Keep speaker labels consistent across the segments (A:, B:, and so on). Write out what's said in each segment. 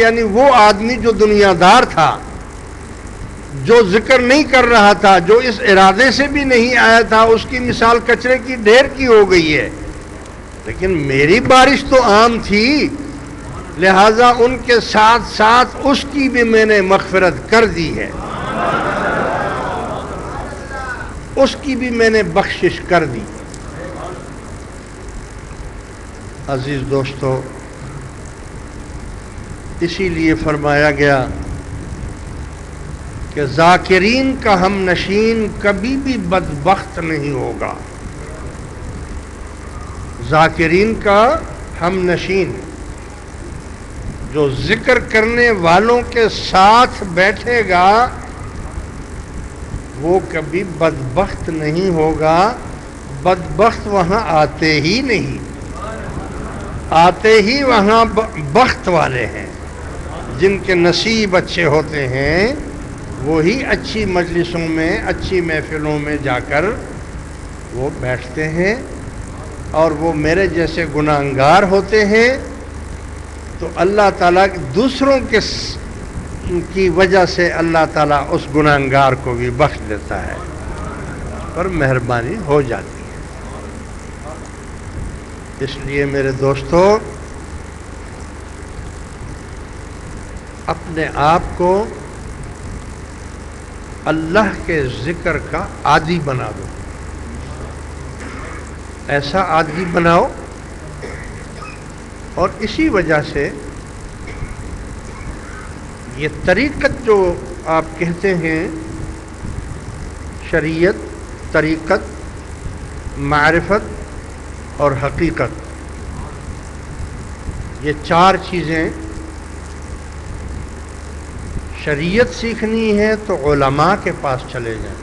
A: یعنی وہ آدمی جو دنیا دار تھا، جو ذکر نہیں کر رہا تھا، جو اس ارادے سے بھی نہیں آیا تھا، اس کی مثال کچرے کی ڈھیر کی ہو گئی ہے. لیکن میری بارش تو عام تھی، لہذا ان کے ساتھ ساتھ اس کی بھی میں نے مغفرت کر دی ہے، اس کی بھی میں نے بخشش کر دی. عزیز دوستو، اسی لیے فرمایا گیا کہ ذاکرین کا ہم نشین کبھی بھی بدبخت نہیں ہوگا. ذاکرین کا ہم نشین، جو ذکر کرنے والوں کے ساتھ بیٹھے گا وہ کبھی بدبخت نہیں ہوگا. بدبخت وہاں آتے ہی نہیں، آتے ہی وہاں بخت والے ہیں. جن کے نصیب اچھے ہوتے ہیں وہی اچھی مجلسوں میں، اچھی محفلوں میں جا کر وہ بیٹھتے ہیں. اور وہ میرے جیسے گناہگار ہوتے ہیں تو اللہ تعالیٰ دوسروں کی وجہ سے اللہ تعالیٰ اس گناہگار کو بھی بخش دیتا ہے، پر مہربانی ہو جاتی ہے. اس لیے میرے دوستو، اپنے آپ کو اللہ کے ذکر کا عادی بنا دو. ایسا عادی بناؤ. اور اسی وجہ سے یہ طریقت جو آپ کہتے ہیں، شریعت، طریقت، معرفت اور حقیقت، یہ چار چیزیں. شریعت سیکھنی ہے تو علماء کے پاس چلے جائیں.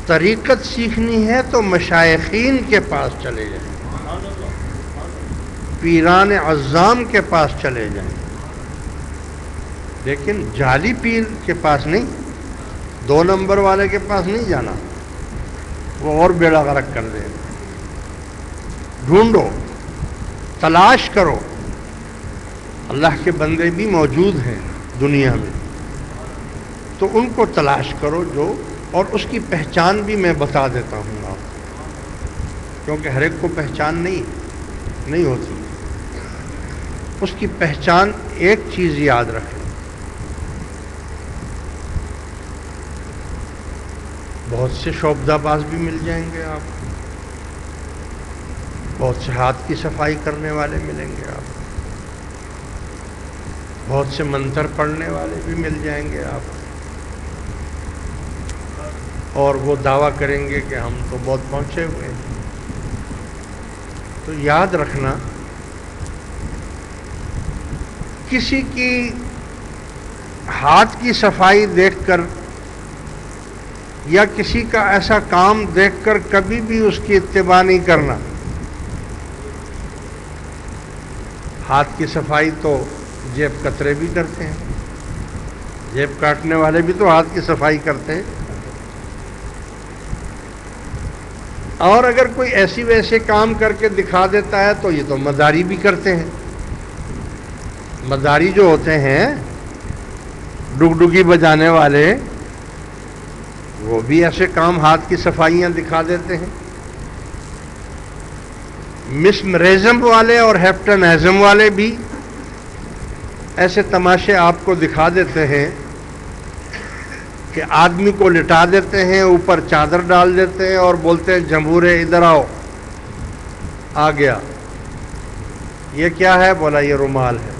A: طریقت سیکھنی ہے تو مشائخین کے پاس چلے جائیں، پیران عظام کے پاس چلے جائیں. لیکن جعلی پیر کے پاس نہیں، 2 نمبر والے کے پاس نہیں جانا، وہ اور بیڑا غرق کر دے. ڈھونڈو، تلاش کرو. اللہ کے بندے بھی موجود ہیں دنیا میں، تو ان کو تلاش کرو جو، اور اس کی پہچان بھی میں بتا دیتا ہوں آپ کو، کیونکہ ہر ایک کو پہچان نہیں ہوتی. اس کی پہچان ایک چیز یاد رکھیں، بہت سے شعبدہ باز بھی مل جائیں گے آپ کو، بہت سے ہاتھ کی صفائی کرنے والے ملیں گے آپ کو، بہت سے منتر پڑھنے والے بھی مل جائیں گے آپ کو، اور وہ دعویٰ کریں گے کہ ہم تو بہت پہنچے ہوئے ہیں. تو یاد رکھنا، کسی کی ہاتھ کی صفائی دیکھ کر یا کسی کا ایسا کام دیکھ کر کبھی بھی اس کی اتباع نہیں کرنا. ہاتھ کی صفائی تو جیب کترے بھی کرتے ہیں، جیب کاٹنے والے بھی تو ہاتھ کی صفائی کرتے ہیں. اور اگر کوئی ایسی ویسے کام کر کے دکھا دیتا ہے تو یہ تو مداری بھی کرتے ہیں. مداری جو ہوتے ہیں، ڈگڈگی بجانے والے، وہ بھی ایسے کام، ہاتھ کی صفائیاں دکھا دیتے ہیں. مسمریزم والے اور ہیپٹنیزم والے بھی ایسے تماشے آپ کو دکھا دیتے ہیں کہ آدمی کو لٹا دیتے ہیں، اوپر چادر ڈال دیتے ہیں اور بولتے ہیں جمہورے ادھر آؤ. آ گیا. یہ کیا ہے؟ بولا یہ رومال ہے.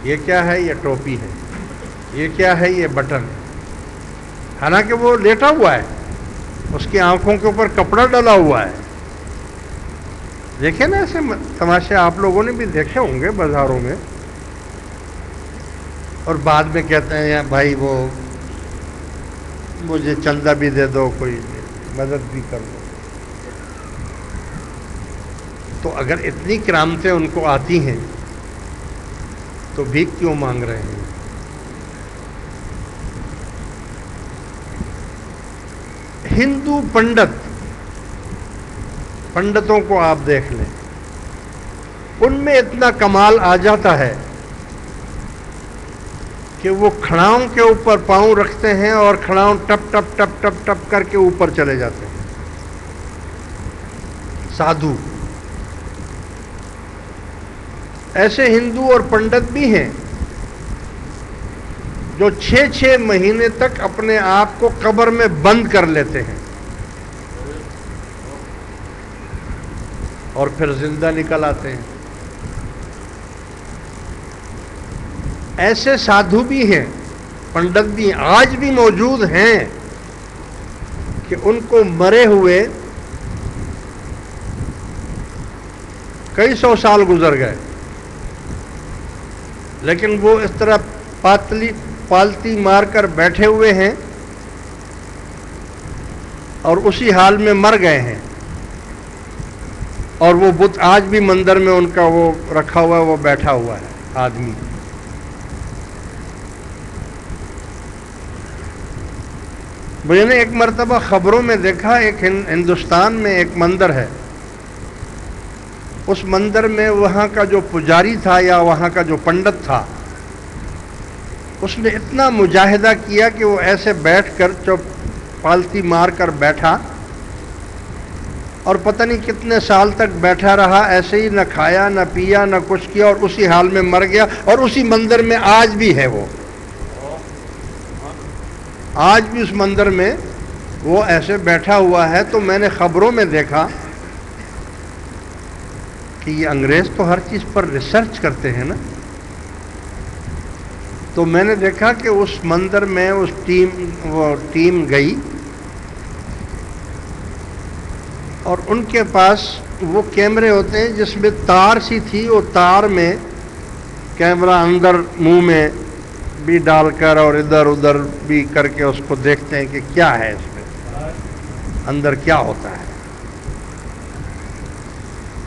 A: یہ کیا ہے؟ یہ ٹوپی ہے. یہ کیا ہے؟ یہ بٹن. حالانکہ وہ لیٹا ہوا ہے، اس کی آنکھوں کے اوپر کپڑا ڈلا ہوا ہے. دیکھیں نا ایسے تماشے آپ لوگوں نے بھی دیکھے ہوں گے بازاروں میں. اور بعد میں کہتے ہیں بھائی وہ مجھے چندہ بھی دے دو، کوئی مدد بھی کر دو. تو اگر اتنی کرامتیں ان کو آتی ہیں تو بھیک کیوں مانگ رہے ہیں؟ ہندو پنڈتوں کو آپ دیکھ لیں، ان میں اتنا کمال آ جاتا ہے کہ وہ کھڑاؤں کے اوپر پاؤں رکھتے ہیں اور کھڑاؤں ٹپ ٹپ ٹپ ٹپ ٹپ کر کے اوپر چلے جاتے ہیں. سادھو ایسے ہندو اور پنڈت بھی ہیں جو 6 مہینے تک اپنے آپ کو قبر میں بند کر لیتے ہیں اور پھر زندہ نکل آتے ہیں. ایسے سادھو بھی ہیں، پنڈت بھی آج بھی موجود ہیں کہ ان کو مرے ہوئے کئی 100 سال گزر گئے، لیکن وہ اس طرح پالتی مار کر بیٹھے ہوئے ہیں اور اسی حال میں مر گئے ہیں. اور وہ بت آج بھی مندر میں ان کا وہ رکھا ہوا ہے، وہ بیٹھا ہوا ہے آدمی. میں نے ایک مرتبہ خبروں میں دیکھا، ایک ہندوستان میں ایک مندر ہے، اس مندر میں وہاں کا جو پجاری تھا یا وہاں کا جو پنڈت تھا، اس نے اتنا مجاہدہ کیا کہ وہ ایسے بیٹھ کر پالتی مار کر بیٹھا اور پتہ نہیں کتنے سال تک بیٹھا رہا، ایسے ہی نہ کھایا نہ پیا نہ کچھ کیا اور اسی حال میں مر گیا. اور اسی مندر میں آج بھی ہے، وہ آج بھی اس مندر میں وہ ایسے بیٹھا ہوا ہے. تو میں نے خبروں میں دیکھا کہ یہ انگریز تو ہر چیز پر ریسرچ کرتے ہیں نا. تو میں نے دیکھا کہ اس مندر میں وہ ٹیم گئی اور ان کے پاس وہ کیمرے ہوتے ہیں جس میں تار سی تھی، وہ تار میں کیمرہ اندر منہ میں بھی ڈال کر اور ادھر ادھر بھی کر کے اس کو دیکھتے ہیں کہ کیا ہے اس میں اندر کیا ہوتا ہے.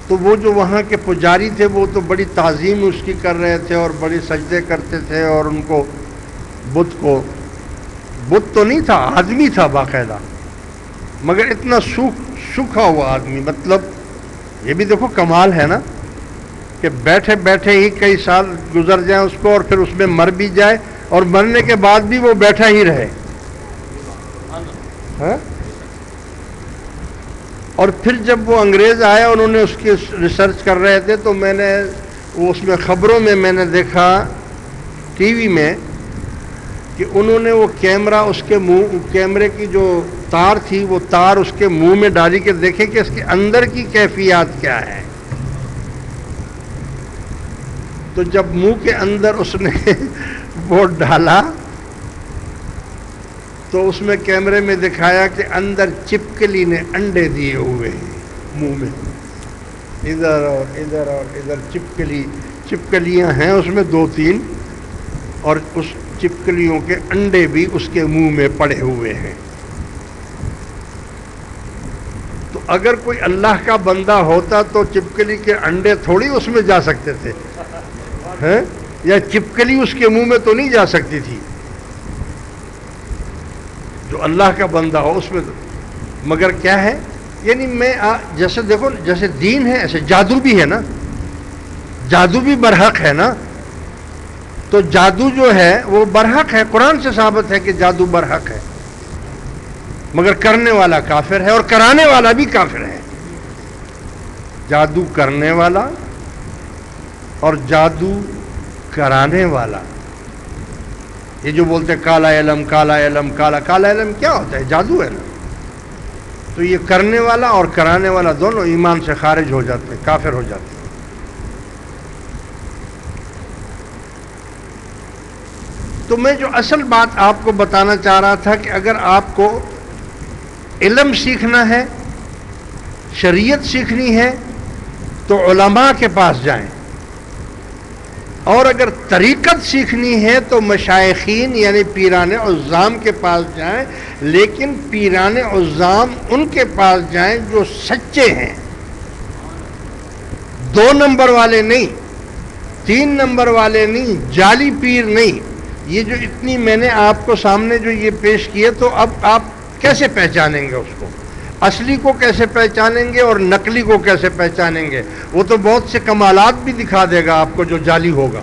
A: تو وہ جو وہاں کے پجاری تھے وہ تو بڑی تعظیم اس کی کر رہے تھے اور بڑی سجدے کرتے تھے اور ان کو بت تو نہیں تھا، آدمی تھا باقاعدہ، مگر اتنا سوکھا ہوا آدمی. مطلب یہ بھی دیکھو کمال ہے نا کہ بیٹھے بیٹھے ہی کئی سال گزر جائیں اس کو اور پھر اس میں مر بھی جائے اور مرنے کے بعد بھی وہ بیٹھا ہی رہے. اور پھر جب وہ انگریز آئے انہوں نے اس کی ریسرچ کر رہے تھے تو میں نے اس میں خبروں میں نے دیکھا ٹی وی میں کہ انہوں نے وہ کیمرہ اس کے کیمرے کی جو تار تھی وہ تار اس کے منہ میں ڈالی کہ دیکھیں کہ اس کے اندر کی کیفیات کیا ہے. تو جب منہ کے اندر اس نے وہ ڈالا تو اس میں کیمرے میں دکھایا کہ اندر چپکلی نے انڈے دیے ہوئے ہیں منہ میں، ادھر اور ادھر اور ادھر چپکلیاں ہیں اس میں 2-3 اور اس چپکلیوں کے انڈے بھی اس کے منہ میں پڑے ہوئے ہیں. تو اگر کوئی اللہ کا بندہ ہوتا تو چپکلی کے انڈے تھوڑی اس میں جا سکتے تھے، یا چپکلی اس کے منہ میں تو نہیں جا سکتی تھی. جو اللہ کا بندہ ہو اس میں تو مگر کیا ہے، یعنی میں جیسے دیکھو جیسے دین ہے ایسے جادو بھی ہے نا، جادو بھی برحق ہے نا. تو جادو جو ہے وہ برحق ہے، قرآن سے ثابت ہے کہ جادو برحق ہے، مگر کرنے والا کافر ہے اور کرانے والا بھی کافر ہے. جادو کرنے والا اور جادو کرانے والا، یہ جو بولتے ہیں کالا علم کالا علم کالا علم کیا ہوتا ہے؟ جادو ہے نا. تو یہ کرنے والا اور کرانے والا دونوں ایمان سے خارج ہو جاتے ہیں، کافر ہو جاتے ہیں. تو میں جو اصل بات آپ کو بتانا چاہ رہا تھا کہ اگر آپ کو علم سیکھنا ہے، شریعت سیکھنی ہے تو علماء کے پاس جائیں، اور اگر طریقت سیکھنی ہے تو مشائخین یعنی پیران عظام کے پاس جائیں. لیکن پیران عظام ان کے پاس جائیں جو سچے ہیں، 2 نمبر والے نہیں، 3 نمبر والے نہیں، جعلی پیر نہیں. یہ جو اتنی میں نے آپ کو سامنے جو یہ پیش کیے تو اب آپ کیسے پہچانیں گے اس کو؟ اصلی کو کیسے پہچانیں گے اور نقلی کو کیسے پہچانیں گے؟ وہ تو بہت سے کمالات بھی دکھا دے گا آپ کو جو جعلی ہوگا۔